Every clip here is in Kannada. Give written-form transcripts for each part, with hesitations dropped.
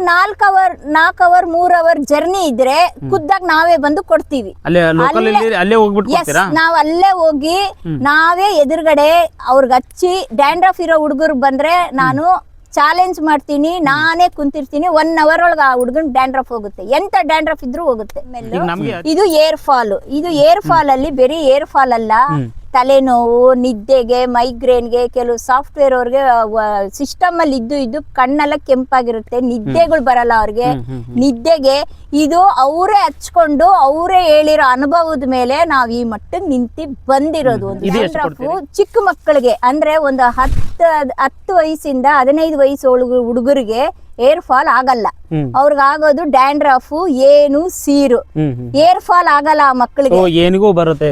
4 ಅವರ್ 3 ಅವರ್ ಜರ್ನಿ ಇದ್ರೆ ಖುದ್ದಾಗ ನಾವೇ ಬಂದು ಕೊಡ್ತೀವಿ. ನಾವ್ ಅಲ್ಲೇ ಹೋಗಿ ನಾವೇ ಎದುರುಗಡೆ ಅವ್ರಿಗೆ ಹಚ್ಚಿ ಡ್ಯಾಂಡ್ರಫ್ ಇರೋ ಹುಡುಗರು ಬಂದ್ರೆ ನಾನು ಚಾಲೆಂಜ್ ಮಾಡ್ತೀನಿ, ನಾನೇ ಕುಂತಿರ್ತೀನಿ. 1 ಅವರ್ ಒಳಗೆ ಆ ಹುಡುಗನ್ ಡ್ಯಾಂಡ್ರಫ್ ಹೋಗುತ್ತೆ, ಎಂತ ಡ್ಯಾಂಡ್ರಫ್ ಇದ್ರೂ ಹೋಗುತ್ತೆ. ಇದು ಏರ್ ಫಾಲ್. ಇದು ಏರ್ ಫಾಲ್ ಅಲ್ಲಿ ಬೇರೆ ಏರ್ ಫಾಲ್ ಅಲ್ಲ, ತಲೆನೋವು, ನಿದ್ದೆಗೆ, ಮೈಗ್ರೇನ್ಗೆ, ಕೆಲವು ಸಾಫ್ಟ್ವೇರ್ ಅವ್ರಿಗೆ ಸಿಸ್ಟಮ್ ಅಲ್ಲಿ ಇದ್ದು ಕಣ್ಣೆಲ್ಲ ಕೆಂಪಾಗಿರುತ್ತೆ, ನಿದ್ದೆಗಳು ಬರಲ್ಲ ಅವ್ರಿಗೆ. ನಿದ್ದೆಗೆ ಇದು ಅವರೇ ಹಚ್ಕೊಂಡು ಅವರೇ ಹೇಳಿರೋ ಅನುಭವದ ಮೇಲೆ ನಾವ್ ಈ ಮಟ್ಟಕ್ಕೆ ನಿಂತಿ ಬಂದಿರೋದು. ಒಂದು ಡ್ಯಾಂಡ್ರಫ್ ಚಿಕ್ಕ ಮಕ್ಕಳಿಗೆ ಅಂದ್ರೆ ಒಂದು 10 ವಯಸ್ಸಿಂದ 15 ವಯಸ್ಸು ಹುಡುಗರಿಗೆ ಏರ್ ಫಾಲ್ ಆಗಲ್ಲ. ಅವ್ರಿಗೆ ಆಗೋದು ಡ್ಯಾಂಡ್ರಫ್, ಏನು ಸೀರು. ಏರ್ ಫಾಲ್ ಆಗಲ್ಲ ಆ ಮಕ್ಕಳಿಗೆ, ಏನಿಗೂ ಬರುತ್ತೆ.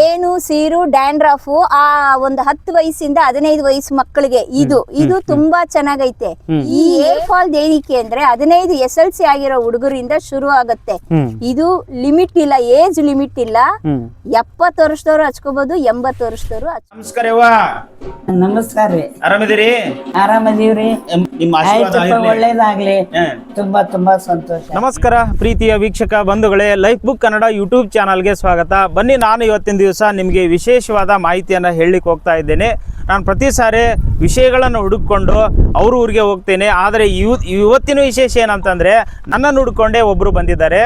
ಏನು ಸೀರು ಡ್ಯಾಂಡ್ರಫ್ ಆ ಒಂದು 10 ವಯಸ್ಸಿಂದ 15 ವಯಸ್ಸು ಮಕ್ಕಳಿಗೆ ಇದು ತುಂಬಾ ಚೆನ್ನಾಗೈತೆ. ಈ ಏರ್ ಫಾಲ್ ಏನಕ್ಕೆ ಅಂದ್ರೆ 15 SLC ಆಗಿರೋ ಹುಡುಗರಿಂದ ಶುರು ಆಗತ್ತೆ. ಇದು ಲಿಮಿಟ್ ಇಲ್ಲ, ಏಜ್ ಲಿಮಿಟ್ ಇಲ್ಲ. 70 ವರ್ಷದವ್ರು ಹಚ್ಕೋಬಹುದು, 80 ವರ್ಷದವ್ರು. ನಮಸ್ಕಾರ. ನಮಸ್ಕಾರ ರೀ. ಆರಾಮಿದ್ದೀರಿ? ಆರಾಮದೀವ್ರಿ. ನಿಮ್ಮ ಆಶೀರ್ವಾದ ಒಳ್ಳೇದಾಗ್ಲಿ. ತುಂಬಾ ಸಂತೋಷ. ನಮಸ್ಕಾರ ಪ್ರೀತಿಯ ವೀಕ್ಷಕ ಬಂಧುಗಳೇ, ಲೈಫ್ ಬುಕ್ ಕನ್ನಡ ಯೂಟ್ಯೂಬ್ ಚಾನಲ್ಗೆ ಸ್ವಾಗತ. ಬನ್ನಿ, ನಾನು ಇವತ್ತಿನ ದಿವಸ ನಿಮಗೆ ವಿಶೇಷವಾದ ಮಾಹಿತಿಯನ್ನು ಹೇಳಲಿಕ್ಕೆ ಹೋಗ್ತಾ ಇದ್ದೇನೆ. ನಾನು ಪ್ರತಿ ಸಾರಿ ವಿಷಯಗಳನ್ನು ಹುಡುಕೊಂಡು ಅವ್ರ ಊರಿಗೆ ಹೋಗ್ತೇನೆ. ಆದರೆ ಇವತ್ತಿನ ವಿಶೇಷ ಏನಂತಂದರೆ, ನನ್ನನ್ನು ಹುಡುಕೊಂಡೇ ಒಬ್ಬರು ಬಂದಿದ್ದಾರೆ.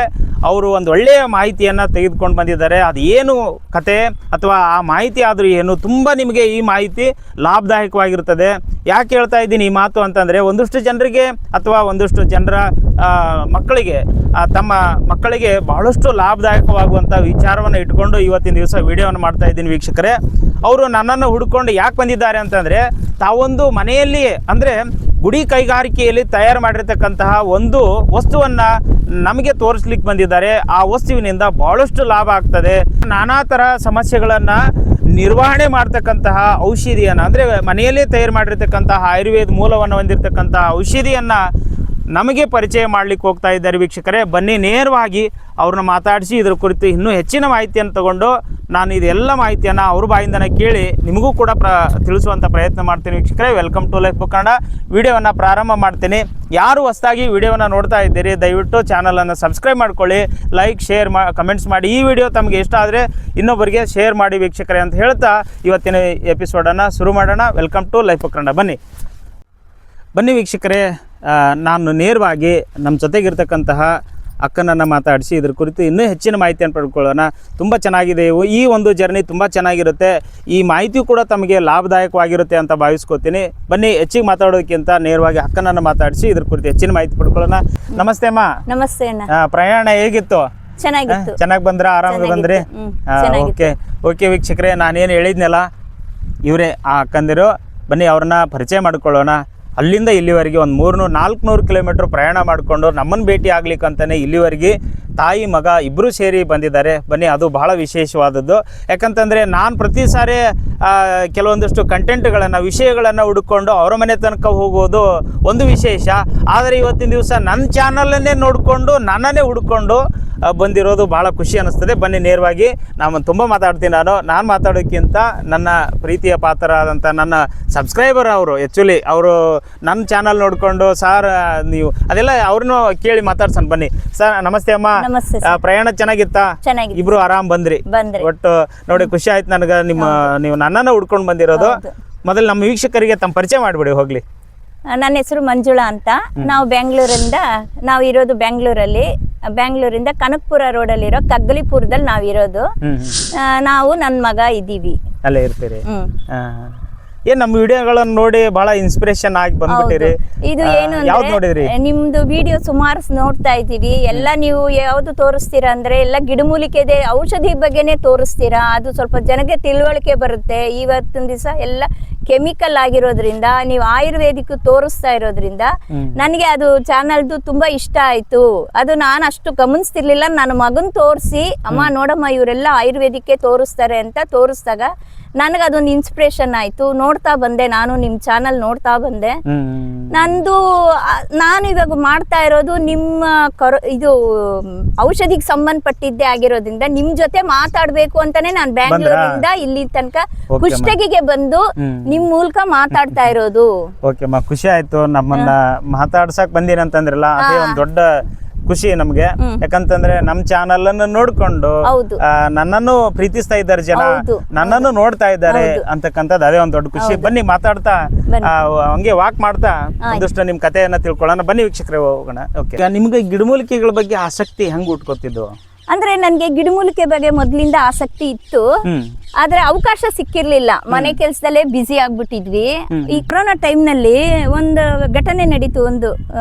ಅವರು ಒಂದು ಒಳ್ಳೆಯ ಮಾಹಿತಿಯನ್ನು ತೆಗೆದುಕೊಂಡು ಬಂದಿದ್ದಾರೆ. ಅದು ಏನು ಕತೆ ಅಥವಾ ಆ ಮಾಹಿತಿ ಆದರೂ ಏನು, ತುಂಬ ನಿಮಗೆ ಈ ಮಾಹಿತಿ ಲಾಭದಾಯಕವಾಗಿರುತ್ತದೆ. ಯಾಕೆ ಹೇಳ್ತಾ ಇದ್ದೀನಿ ಈ ಮಾತು ಅಂತಂದರೆ, ಒಂದಷ್ಟು ಜನರಿಗೆ ಅಥವಾ ಒಂದಷ್ಟು ಜನರ ಮಕ್ಕಳಿಗೆ, ತಮ್ಮ ಮಕ್ಕಳಿಗೆ ಬಹಳಷ್ಟು ಲಾಭದಾಯಕವಾಗುವಂಥ ವಿಚಾರವನ್ನು ಇಟ್ಕೊಂಡು ಇವತ್ತಿನ ದಿವಸ ವಿಡಿಯೋವನ್ನು ಮಾಡ್ತಾ ಇದ್ದೀನಿ ವೀಕ್ಷಕರೇ. ಅವರು ನನ್ನನ್ನು ಹುಡುಕೊಂಡು ಯಾಕೆ ಬಂದಿದ್ದಾರೆ ಅಂತಂದರೆ, ತಾವೊಂದು ಮನೆಯಲ್ಲಿ ಅಂದರೆ ಗುಡಿ ಕೈಗಾರಿಕೆಯಲ್ಲಿ ತಯಾರು ಮಾಡಿರ್ತಕ್ಕಂತಹ ಒಂದು ವಸ್ತುವನ್ನು ನಮಗೆ ತೋರಿಸ್ಲಿಕ್ಕೆ ಬಂದಿದ್ದಾರೆ. ಆ ವಸ್ತುವಿನಿಂದ ಬಹಳಷ್ಟು ಲಾಭ ಆಗ್ತದೆ. ನಾನಾ ಥರ ಸಮಸ್ಯೆಗಳನ್ನು ನಿರ್ವಹಣೆ ಮಾಡ್ತಕ್ಕಂತಹ ಔಷಧಿಯನ್ನು, ಅಂದರೆ ಮನೆಯಲ್ಲೇ ತಯಾರು ಮಾಡಿರ್ತಕ್ಕಂತಹ ಆಯುರ್ವೇದ ಮೂಲವನ್ನು ಹೊಂದಿರತಕ್ಕಂತಹ ಔಷಧಿಯನ್ನು ನಮಗೆ ಪರಿಚಯ ಮಾಡಲಿಕ್ಕೆ ಹೋಗ್ತಾ ಇದ್ದಾರೆ ವೀಕ್ಷಕರೇ. ಬನ್ನಿ, ನೇರವಾಗಿ ಅವ್ರನ್ನ ಮಾತಾಡಿಸಿ ಇದರ ಕುರಿತು ಇನ್ನೂ ಹೆಚ್ಚಿನ ಮಾಹಿತಿಯನ್ನು ತಗೊಂಡು ನಾನು ಇದೆಲ್ಲ ಮಾಹಿತಿಯನ್ನು ಅವ್ರ ಬಾಯಿಂದನೇ ಕೇಳಿ ನಿಮಗೂ ಕೂಡ ತಿಳಿಸುವಂಥ ಪ್ರಯತ್ನ ಮಾಡ್ತೀನಿ ವೀಕ್ಷಕರೇ. Welcome to Life Book Kannada. ವಿಡಿಯೋವನ್ನು ಪ್ರಾರಂಭ ಮಾಡ್ತೀನಿ. ಯಾರು ಹೊಸದಾಗಿ ವಿಡಿಯೋವನ್ನು ನೋಡ್ತಾ ಇದ್ದೀರಿ, ದಯವಿಟ್ಟು ಚಾನಲನ್ನು ಸಬ್ಸ್ಕ್ರೈಬ್ ಮಾಡ್ಕೊಳ್ಳಿ, ಲೈಕ್, ಶೇರ್, ಕಮೆಂಟ್ಸ್ ಮಾಡಿ. ಈ ವಿಡಿಯೋ ತಮಗೆ ಇಷ್ಟ ಆದರೆ ಇನ್ನೊಬ್ಬರಿಗೆ ಶೇರ್ ಮಾಡಿ ವೀಕ್ಷಕರೇ ಅಂತ ಹೇಳ್ತಾ ಇವತ್ತಿನ ಎಪಿಸೋಡನ್ನು ಶುರು ಮಾಡೋಣ. Welcome to Life Book Kannada. ಬನ್ನಿ ವೀಕ್ಷಕರೇ, ನಾನು ನೇರವಾಗಿ ನಮ್ಮ ಜೊತೆಗಿರ್ತಕ್ಕಂತಹ ಅಕ್ಕನನ್ನು ಮಾತಾಡಿಸಿ ಇದ್ರ ಕುರಿತು ಇನ್ನೂ ಹೆಚ್ಚಿನ ಮಾಹಿತಿಯನ್ನು ಪಡ್ಕೊಳ್ಳೋಣ. ತುಂಬ ಚೆನ್ನಾಗಿದೆ ಈ ಒಂದು ಜರ್ನಿ, ತುಂಬ ಚೆನ್ನಾಗಿರುತ್ತೆ. ಈ ಮಾಹಿತಿಯು ಕೂಡ ತಮಗೆ ಲಾಭದಾಯಕವಾಗಿರುತ್ತೆ ಅಂತ ಭಾವಿಸ್ಕೋತೀನಿ. ಬನ್ನಿ, ಹೆಚ್ಚಿಗೆ ಮಾತಾಡೋದಕ್ಕಿಂತ ನೇರವಾಗಿ ಅಕ್ಕನನ್ನು ಮಾತಾಡಿಸಿ ಇದ್ರ ಕುರಿತು ಹೆಚ್ಚಿನ ಮಾಹಿತಿ ಪಡ್ಕೊಳ್ಳೋಣ. ನಮಸ್ತೆ ಅಮ್ಮ. ನಮಸ್ತೆ ಅಣ್ಣ. ಪ್ರಯಾಣ ಹೇಗಿತ್ತು? ಚೆನ್ನಾಗಿತ್ತು. ಚೆನ್ನಾಗಿ ಬಂದ್ರ? ಆರಾಮಾಗಿ ಬಂದ್ರಿ? ಓಕೆ ವೀಕ್ಷಕರೇ, ನಾನೇನು ಹೇಳಿದ್ನಲ್ಲ, ಇವರೇ ಆ ಅಕ್ಕಂದಿರು. ಬನ್ನಿ, ಅವ್ರನ್ನ ಪರಿಚಯ ಮಾಡ್ಕೊಳ್ಳೋಣ. ಅಲ್ಲಿಂದ ಇಲ್ಲಿವರೆಗೆ ಒಂದು 300-400 ಕಿಲೋಮೀಟ್ರ್ ಪ್ರಯಾಣ ಮಾಡಿಕೊಂಡು ನಮ್ಮನ್ನು ಭೇಟಿ ಆಗ್ಲಿಕ್ಕಂತಲೇ ಇಲ್ಲಿವರೆಗೆ ತಾಯಿ ಮಗ ಇಬ್ಬರು ಸೇರಿ ಬಂದಿದ್ದಾರೆ. ಬನ್ನಿ, ಅದು ಬಹಳ ವಿಶೇಷವಾದದ್ದು. ಯಾಕಂತಂದರೆ ನಾನು ಪ್ರತಿ ಸಾರಿ ಕೆಲವೊಂದಷ್ಟು ಕಂಟೆಂಟ್ಗಳನ್ನು, ವಿಷಯಗಳನ್ನು ಹುಡುಕೊಂಡು ಅವರ ಮನೆ ತನಕ ಹೋಗೋದು ಒಂದು ವಿಶೇಷ. ಆದರೆ ಇವತ್ತಿನ ದಿವಸ ನನ್ನ ಚಾನಲನ್ನೇ ನೋಡಿಕೊಂಡು ನನ್ನನ್ನೇ ಹುಡುಕೊಂಡು ಬಂದಿರೋದು ಭಾಳ ಖುಷಿ ಅನ್ನಿಸ್ತದೆ. ಬನ್ನಿ, ನೇರವಾಗಿ ನಾನು ತುಂಬ ಮಾತಾಡ್ತೀನಿ. ನಾನು ಮಾತಾಡೋಕ್ಕಿಂತ ನನ್ನ ಪ್ರೀತಿಯ ಪಾತ್ರ ಆದಂಥ ನನ್ನ ಸಬ್ಸ್ಕ್ರೈಬರ್ ಅವರು, ಆ್ಯಕ್ಚುಲಿ ಅವರು ನನ್ನ ಚಾನಲ್ ನೋಡಿಕೊಂಡು ಸಾರ್ ನೀವು ಅದೆಲ್ಲ ಅವ್ರನ್ನೂ ಕೇಳಿ ಮಾತಾಡ್ಸೋಣ. ಬನ್ನಿ ಸರ್. ನಮಸ್ತೆ ಅಮ್ಮ. ಪ್ರಯಾಣ ಚೆನ್ನಾಗಿತ್ತಾ? ಇಬ್ರು ಆರಾಮ್ ಬಂದ್ರಿ? ಒಟ್ಟು ನೋಡಿ, ಖುಷಿ ಆಯ್ತು ನನಗೆ. ನೀವು ನನ್ನನ್ನು ಹುಡ್ಕೊಂಡು ಬಂದಿರೋದು. ಮೊದಲು ನಮ್ಮ ವೀಕ್ಷಕರಿಗೆ ತಮ್ಮ ಪರಿಚಯ ಮಾಡಿಬಿಡಿ ಹೋಗ್ಲಿ. ನನ್ನ ಹೆಸರು ಮಂಜುಳಾ ಅಂತ. ನಾವು ಬೆಂಗಳೂರಿಂದ, ನಾವು ಇರೋದು ಬೆಂಗಳೂರಿಂದ ಕನಕಪುರ ರೋಡಲ್ಲಿರೋ ಕಗ್ಗಲಿಪುರದಲ್ಲಿ ನಾವು ಇರೋದು. ನಾವು ನನ್ನ ಮಗ ಇದ್ದೀವಿ, ಅಲ್ಲೇ ಇರ್ತೀರಿ. ಏನ್ ನಮ್ಮ ವಿಡಿಯೋಗಳನ್ನು ನೋಡಿ ಬಹಳ ಇನ್ಸ್ಪಿರೇಷನ್ ಆಗಿ ಬಂದ್ಬಿಟ್ಟಿರಿ. ಇದು ಏನು ಅಂದ್ರೆ, ನಿಮ್ದು ವಿಡಿಯೋ ಸುಮಾರು ನೋಡ್ತಾ ಇದ್ದೀವಿ. ಎಲ್ಲ ನೀವು ಯಾವ್ದು ತೋರಿಸ್ತೀರಾ ಅಂದ್ರೆ ಎಲ್ಲ ಗಿಡಮೂಲಿಕೆದೆ ಔಷಧಿ ಬಗ್ಗೆನೆ ತೋರಿಸ್ತೀರಾ. ಅದು ಸ್ವಲ್ಪ ಜನಕ್ಕೆ ತಿಳುವಳಿಕೆ ಬರುತ್ತೆ. ಇವತ್ತಿನ ದಿವಸ ಎಲ್ಲ ಕೆಮಿಕಲ್ ಆಗಿರೋದ್ರಿಂದ, ನೀವು ಆಯುರ್ವೇದಿಕ್ ತೋರಿಸ್ತಾ ಇರೋದ್ರಿಂದ ನನಗೆ ಅದು ಚಾನಲ್ದು ತುಂಬಾ ಇಷ್ಟ ಆಯ್ತು. ಅದು ನಾನು ಅಷ್ಟು ಗಮನಿಸ್ತಿರ್ಲಿಲ್ಲ. ನನ್ನ ಮಗನ್ ತೋರಿಸಿ, ಅಮ್ಮ ನೋಡಮ್ಮ ಇವರೆಲ್ಲ ಆಯುರ್ವೇದಿಕ್ಕೆ ತೋರಿಸ್ತಾರೆ ಅಂತ ತೋರಿಸ್ದಾಗ ನನಗದೊಂದು ಇನ್ಸ್ಪಿರೇಷನ್ ಆಯ್ತು. ನೋಡ್ತಾ ಬಂದೆ, ನಾನು ನಿಮ್ಮ ಚಾನಲ್ ನೋಡ್ತಾ ಬಂದೆ. ನಾನು ಇವಾಗ ಮಾಡ್ತಾ ಇರೋದು ನಿಮ್ಮ ಇದು ಔಷಧಿಗೆ ಸಂಬಂಧಪಟ್ಟಿದ್ದೇ ಆಗಿರೋದ್ರಿಂದ ನಿಮ್ ಜೊತೆ ಮಾತಾಡ್ಬೇಕು ಅಂತಾನೆ ನಾನು ಬ್ಯಾಂಗ್ಳೂರಿಂದ ಇಲ್ಲಿ ತನಕ ಕುಷ್ಟಗಿಗೆ ಬಂದು ನಿಮ್ ಮೂಲಕ ಮಾತಾಡ್ತಾ ಇರೋದು. ಓಕೆ ಮಾ, ಖುಷಿ ಆಯ್ತು. ನಮ್ಮನ್ನ ಮಾತಾಡ್ಸಕ್ ಬಂದಿರಿ ಅಂತಂದ್ರಲ್ಲ, ಅದೇ ಒಂದ್ ದೊಡ್ಡ ಖುಷಿ ನಮ್ಗೆ. ಯಾಕಂತಂದ್ರೆ ನಮ್ ಚಾನಲ್ ಅನ್ನು ನೋಡ್ಕೊಂಡು ಹೌದು. ನನ್ನನ್ನು ಪ್ರೀತಿಸ್ತಾ ಇದ್ದಾರೆ ಜನ, ಹೌದು. ನನ್ನನ್ನು ನೋಡ್ತಾ ಇದ್ದಾರೆ ಅಂತಕ್ಕಂಥದ್ದು ಅದೇ ಒಂದ್ ದೊಡ್ಡ ಖುಷಿ. ಬನ್ನಿ ಮಾತಾಡ್ತಾ ಹಂಗೆ ವಾಕ್ ಮಾಡ್ತಾ ಒಂದಷ್ಟು ನಿಮ್ ಕಥೆಯನ್ನ ತಿಳ್ಕೊಳ್ಳೋಣ. ಬನ್ನಿ ವೀಕ್ಷಕರೇ, ಹೋಗೋಣ. ಓಕೆ, ನಿಮ್ಗೆ ಗಿಡಮೂಲಿಕೆಗಳ ಬಗ್ಗೆ ಆಸಕ್ತಿ ಹೆಂಗ್ ಉಟ್ಕೊತಿದ್ದು? ಅಂದ್ರೆ ನನ್ಗೆ ಗಿಡಮೂಲಿಕೆ ಬಗ್ಗೆ ಮೊದ್ಲಿಂದ ಆಸಕ್ತಿ ಇತ್ತು, ಆದ್ರೆ ಅವಕಾಶ ಸಿಕ್ಕಿರ್ಲಿಲ್ಲ. ಮನೆ ಕೆಲ್ಸದಲ್ಲೇ ಬ್ಯುಸಿ ಆಗ್ಬಿಟ್ಟಿದ್ವಿ. ಈ ಕೊರೋನಾ ಟೈಮ್ ನಲ್ಲಿ ಒಂದು ಘಟನೆ ನಡೀತು. ಒಂದು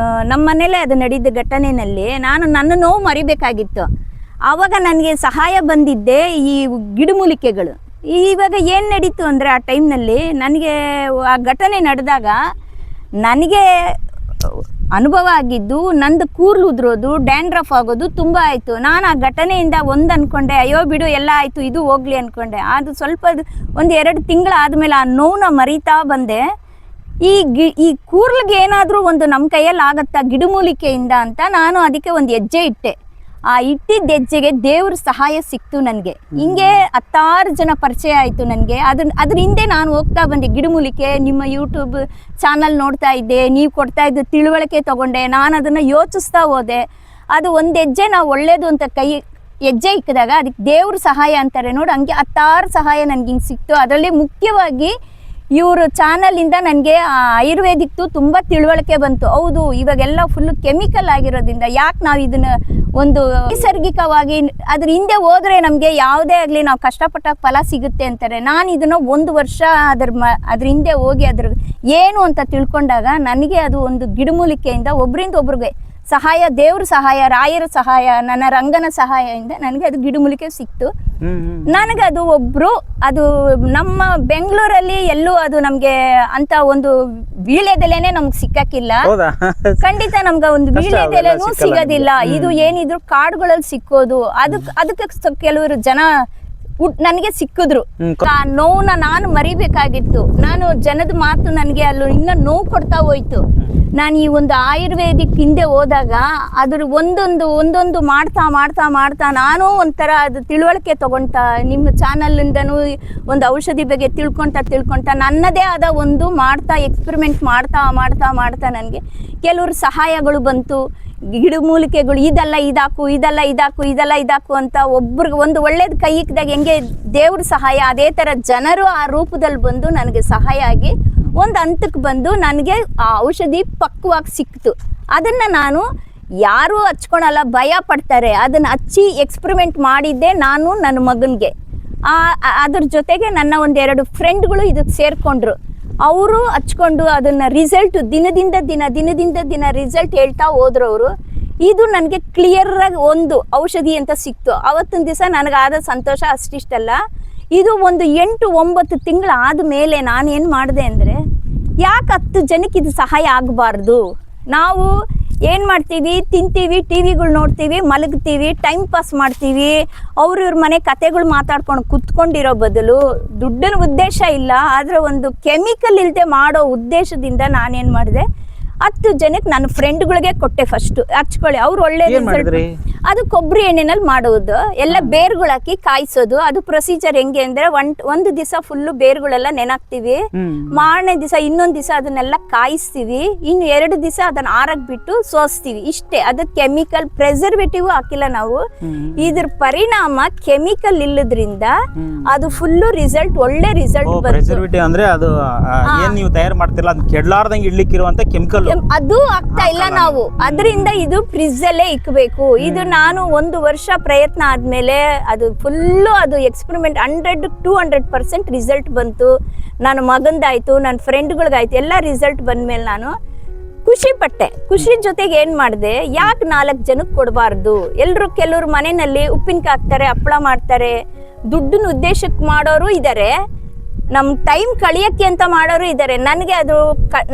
ನಮ್ಮ ಮನೇಲೆ ಅದು ನಡೆದ ಘಟನೆನಲ್ಲಿ ನನ್ನ ನೋವು ಮರಿಬೇಕಾಗಿತ್ತು. ಆವಾಗ ನನಗೆ ಸಹಾಯ ಬಂದಿದ್ದೆ ಈ ಗಿಡಮೂಲಿಕೆಗಳು. ಇವಾಗ ಏನ್ ನಡೀತು ಅಂದ್ರೆ ಆ ಟೈಮ್ನಲ್ಲಿ ನನಗೆ ಆ ಘಟನೆ ನಡೆದಾಗ ನನಗೆ ಅನುಭವ ಆಗಿದ್ದು, ನಂದು ಕೂರ್ಲು ಉದ್ರೋದು, ಡ್ಯಾಂಡ್ರಫ್ ಆಗೋದು ತುಂಬ ಆಯಿತು. ನಾನು ಆ ಘಟನೆಯಿಂದ ಒಂದು ಅನ್ಕೊಂಡೆ, ಅಯ್ಯೋ ಬಿಡು ಎಲ್ಲ ಆಯಿತು, ಇದು ಹೋಗ್ಲಿ ಅನ್ಕೊಂಡೆ. ಅದು ಸ್ವಲ್ಪ ಒಂದು 2 ತಿಂಗಳಾದ್ಮೇಲೆ ಆ ನೋವನ್ನ ಮರಿತಾ ಬಂದೆ. ಈ ಕೂರ್ಲಿಗೆ ಏನಾದರೂ ಒಂದು ನಮ್ಮ ಕೈಯಲ್ಲಿ ಆಗತ್ತಾ ಗಿಡಮೂಲಿಕೆಯಿಂದ ಅಂತ ನಾನು ಅದಕ್ಕೆ ಒಂದು ಹೆಜ್ಜೆ ಇಟ್ಟೆ. ಆ ಇಟ್ಟಿದ್ದ ಹೆಜ್ಜೆಗೆ ದೇವ್ರ ಸಹಾಯ ಸಿಕ್ತು ನನಗೆ. ಹಿಂಗೆ 10 ಜನ ಪರಿಚಯ ಆಯಿತು ನನಗೆ. ಅದ್ರ ಹಿಂದೆ ನಾನು ಹೋಗ್ತಾ ಬಂದೆ. ಗಿಡಮೂಲಿಕೆ ನಿಮ್ಮ ಯೂಟ್ಯೂಬ್ ಚಾನಲ್ ನೋಡ್ತಾ ಇದ್ದೆ, ನೀವು ಕೊಡ್ತಾ ಇದ್ದ ತಿಳುವಳಿಕೆ ತಗೊಂಡೆ. ನಾನು ಅದನ್ನು ಯೋಚಿಸ್ತಾ ಹೋದೆ. ಅದು ಒಂದು ಹೆಜ್ಜೆ ನಾವು ಒಳ್ಳೇದು ಅಂತ ಹೆಜ್ಜೆ ಇಕ್ಕಿದಾಗ ಅದಕ್ಕೆ ದೇವ್ರ ಸಹಾಯ ಅಂತಾರೆ ನೋಡಿ, ಹಂಗೆ 10 ಸಹಾಯ ನನಗೆ ಹಿಂಗೆ ಸಿಕ್ತು. ಅದರಲ್ಲಿ ಮುಖ್ಯವಾಗಿ ಇವರು ಚಾನಲಿಂದ ನನಗೆ ಆಯುರ್ವೇದಿಕ್ದು ತುಂಬ ತಿಳುವಳಿಕೆ ಬಂತು. ಹೌದು, ಇವಾಗೆಲ್ಲ ಫುಲ್ ಕೆಮಿಕಲ್ ಆಗಿರೋದ್ರಿಂದ ಯಾಕೆ ನಾವು ಇದನ್ನ ಒಂದು ನೈಸರ್ಗಿಕವಾಗಿ ಅದ್ರ ಹಿಂದೆ ಹೋದ್ರೆ ನಮಗೆ ಯಾವುದೇ ಆಗಲಿ ನಾವು ಕಷ್ಟಪಟ್ಟ ಫಲ ಸಿಗುತ್ತೆ ಅಂತಾರೆ. ನಾನು ಇದನ್ನ 1 ವರ್ಷ ಅದ್ರ ಹಿಂದೆ ಹೋಗಿ ಅದ್ರ ಏನು ಅಂತ ತಿಳ್ಕೊಂಡಾಗ ನನಗೆ ಅದು ಒಂದು ಗಿಡಮೂಲಿಕೆಯಿಂದ ಒಬ್ಬರಿಂದ ಒಬ್ರಿಗೆ ಸಹಾಯ, ದೇವ್ರ ಸಹಾಯ, ರಾಯರ ಸಹಾಯ, ನನ್ನ ರಂಗನ ಸಹಾಯದಿಂದ ನನಗೆ ಅದು ಗಿಡಮೂಲಿಕೆ ಸಿಕ್ತು. ನನಗೆ ಅದು ಒಬ್ರು ಅದು ನಮ್ಮ ಬೆಂಗಳೂರಲ್ಲಿ ಎಲ್ಲೂ ಅದು ನಮ್ಗೆ ಅಂತ ಒಂದು ವೀಳ್ಯದೆಲೆನೆ ನಮ್ಗೆ ಸಿಕ್ಕಕ್ಕಿಲ್ಲ. ಖಂಡಿತ ನಮ್ಗೆ ಒಂದು ವೀಳ್ಯದೆಲೆನೂ ಸಿಗೋದಿಲ್ಲ. ಇದು ಏನಿದ್ರು ಕಾಡುಗಳಲ್ಲಿ ಸಿಕ್ಕೋದು. ಅದಕ್ಕೆ ಕೆಲವರು ಜನ ನನಗೆ ಸಿಕ್ಕಿದ್ರು. ಆ ನೋವನ್ನ ನಾನು ಮರಿಬೇಕಾಗಿತ್ತು. ನಾನು ಜನದ ಮಾತು ನನಗೆ ಅಲ್ಲೂ ಇನ್ನೂ ನೋವು ಕೊಡ್ತಾ ಹೋಯ್ತು. ನಾನು ಈ ಒಂದು ಆಯುರ್ವೇದಿಕ್ ಹಿಂದೆ ಹೋದಾಗ ಅದ್ರ ಒಂದೊಂದು ಮಾಡ್ತಾ ನಾನು ಒಂಥರ ಅದು ತಿಳುವಳಿಕೆ ತಗೊಂತ, ನಿಮ್ಮ ಚಾನಲಿಂದನೂ ಒಂದು ಔಷಧಿ ಬಗ್ಗೆ ತಿಳ್ಕೊಂತ ನನ್ನದೇ ಆದ ಒಂದು ಎಕ್ಸ್ಪೆರಿಮೆಂಟ್ ಮಾಡ್ತಾ ನನಗೆ ಕೆಲವರು ಸಹಾಯಗಳು ಬಂತು. ಗಿಡಮೂಲಿಕೆಗಳು ಇದೆಲ್ಲ ಇದಾಕು ಅಂತ ಒಬ್ರಿಗೆ ಒಂದು ಒಳ್ಳೇದು ಕೈ ಇಕ್ಕಿದಾಗ ಹೆಂಗೆ ದೇವ್ರ ಸಹಾಯ, ಅದೇ ಥರ ಜನರು ಆ ರೂಪದಲ್ಲಿ ಬಂದು ನನಗೆ ಸಹಾಯ ಆಗಿ ಒಂದು ಹಂತಕ್ಕೆ ಬಂದು ನನಗೆ ಆ ಔಷಧಿ ಪಕ್ವವಾಗಿ ಸಿಕ್ತು. ಅದನ್ನು ನಾನು ಯಾರೂ ಹಚ್ಕೊಳಲ್ಲ, ಭಯ ಪಡ್ತಾರೆ. ಅದನ್ನು ಹಚ್ಚಿ ಎಕ್ಸ್ಪೆರಿಮೆಂಟ್ ಮಾಡಿದ್ದೆ ನಾನು ನನ್ನ ಮಗನಿಗೆ. ಅದ್ರ ಜೊತೆಗೆ ನನ್ನ 1-2 ಫ್ರೆಂಡ್ಗಳು ಇದಕ್ಕೆ ಸೇರಿಕೊಂಡ್ರು. ಅವರು ಹಚ್ಕೊಂಡು ಅದನ್ನು ರಿಸಲ್ಟ್ ದಿನದಿಂದ ದಿನ ರಿಸಲ್ಟ್ ಹೇಳ್ತಾ ಹೋದ್ರು ಅವರು. ಇದು ನನಗೆ ಕ್ಲಿಯರಾಗಿ ಒಂದು ಔಷಧಿ ಅಂತ ಸಿಕ್ತು. ಅವತ್ತಿನ ದಿವಸ ನನಗಾದ ಸಂತೋಷ ಅಷ್ಟಿಷ್ಟಲ್ಲ. ಇದು ಒಂದು 8-9 ತಿಂಗಳು ಆದಮೇಲೆ ನಾನೇನು ಮಾಡಿದೆ ಅಂದರೆ, ಯಾಕೆ 10 ಜನಕ್ಕೆ ಇದು ಸಹಾಯ ಆಗಬಾರ್ದು? ನಾವು ಏನು ಮಾಡ್ತೀವಿ, ತಿಂತೀವಿ, ಟಿ ವಿಗಳು ನೋಡ್ತೀವಿ, ಮಲಗ್ತೀವಿ, ಟೈಮ್ ಪಾಸ್ ಮಾಡ್ತೀವಿ, ಇವ್ರ ಮನೆ ಕತೆಗಳು ಮಾತಾಡ್ಕೊಂಡು ಕುತ್ಕೊಂಡಿರೋ ಬದಲು ದುಡ್ಡಿನ ಉದ್ದೇಶ ಇಲ್ಲ, ಆದರೆ ಒಂದು ಕೆಮಿಕಲ್ ಇಲ್ಲದೆ ಮಾಡೋ ಉದ್ದೇಶದಿಂದ ನಾನೇನು ಮಾಡಿದೆ, 10 ಜನಕ್ಕೆ ನನ್ನ ಫ್ರೆಂಡ್ಗಳಿಗೆ ಕೊಟ್ಟೆ. ಫಸ್ಟ್ ಹಚ್ಕೊಳ್ಳಿ, ಅವ್ರು ಒಳ್ಳೆ ರಿಸಲ್ಟ್. ಅದು ಕೊಬ್ಬರಿ ಎಣ್ಣೆನಲ್ಲಿ ಮಾಡೋದು, ಎಲ್ಲ ಬೇರುಗಳು ಹಾಕಿ ಕಾಯಿಸೋದು. ಅದು ಪ್ರೊಸೀಜರ್ ಹೆಂಗೆ ಅಂದ್ರೆ, ಒಂದು ದಿವಸ ಫುಲ್ಲು ಬೇರುಗಳೆಲ್ಲ ನೆನಾಕ್ತಿವಿ, ಮಾರನೇ ದಿವಸ ಇನ್ನೊಂದು ದಿವಸ ಅದನ್ನೆಲ್ಲ ಕಾಯಿಸ್ತೀವಿ, ಇನ್ನು 2 ದಿವಸ ಅದನ್ನ ಆರಕ್ ಬಿಟ್ಟು ಸೋಸ್ತೀವಿ. ಇಷ್ಟೇ. ಅದು ಕೆಮಿಕಲ್ ಪ್ರೆಸರ್ವೇಟಿವ್ ಹಾಕಿಲ್ಲ ನಾವು. ಇದ್ರ ಪರಿಣಾಮ ಕೆಮಿಕಲ್ ಇಲ್ಲದ್ರಿಂದ ಅದು ಫುಲ್ಲು ರಿಸಲ್ಟ್, ಒಳ್ಳೆ ರಿಸಲ್ಟ್ ಬಂತು. ಅಂದ್ರೆ ಅದು ಏನ್ ನೀವು ತಯಾರು ಮಾಡ್ತಿಲ್ಲ, ಅದು ಕೆಡ್ಲಾರ್ದಂಗೆ ಇಡ್ಲಿಕ್ಕಿರುವಂತ ಕೆಮಿಕಲ್ ಅದು ಆಗ್ತಾ ಇಲ್ಲ ನಾವು. ಅದರಿಂದ ಇದು ಫ್ರಿಜ್ ಅಲ್ಲೇ ಇಕ್ಬೇಕು. ಇದು ನಾನು 1 ವರ್ಷ ಪ್ರಯತ್ನ ಆದ್ಮೇಲೆ ಅದು ಫುಲ್ಲು ಅದು ಎಕ್ಸ್ಪೆರಿಮೆಂಟ್ 100-200% ರಿಸಲ್ಟ್ ಬಂತು. ನನ್ನ ಮಗಂದಾಯ್ತು, ನನ್ನ ಫ್ರೆಂಡ್ಗಳಿಗಾಯ್ತು, ಎಲ್ಲ ರಿಸಲ್ಟ್ ಬಂದ್ಮೇಲೆ ನಾನು ಖುಷಿ ಪಟ್ಟೆ. ಖುಷಿ ಜೊತೆಗೆ ಏನ್ ಮಾಡಿದೆ, ಯಾಕೆ 4 ಜನಕ್ಕೆ ಕೊಡಬಾರ್ದು? ಕೆಲವ್ರು ಮನೆಯಲ್ಲಿ ಉಪ್ಪಿನಕಾಯಿ ಹಾಕ್ತಾರೆ, ಹಪ್ಪಳ ಮಾಡ್ತಾರೆ, ದುಡ್ಡಿನ ಉದ್ದೇಶಕ್ಕೆ ಮಾಡೋರು ಇದ್ದಾರೆ, ನಮ್ಮ ಟೈಮ್ ಕಳಿಯಕ್ಕೆ ಅಂತ ಮಾಡೋರು ಇದ್ದಾರೆ. ನನಗೆ ಅದು